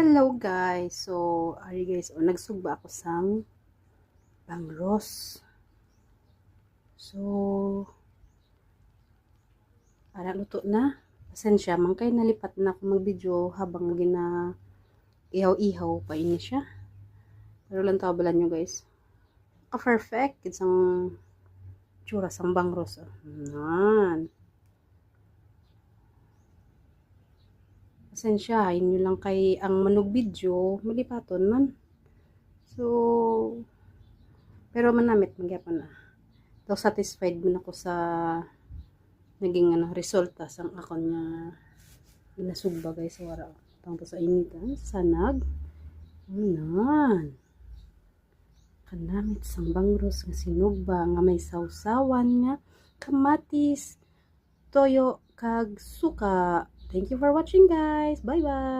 Hello guys. So, ari guys, nagsugba ako sang bangros. So, ara luto na. Pasensya, mangkay nalipat na ako mag-video habang gina ihaw-ihaw pa ini siya. Pero lang tabalan nyo guys. Perfect isang tsura sang bangros. Nan. Pasensya, inyo lang kay ang manog video, malipaton man. So, pero manamit magyapon na. So, satisfied mo na ko sa naging resulta sang akon nga ginasugba guys sa wara. Tangto sa initan, sanag. Unan. Kanamit sang bangros nga sinugba nga may sausawan nga kamatis, toyo kag suka. Thank you for watching guys. Bye bye.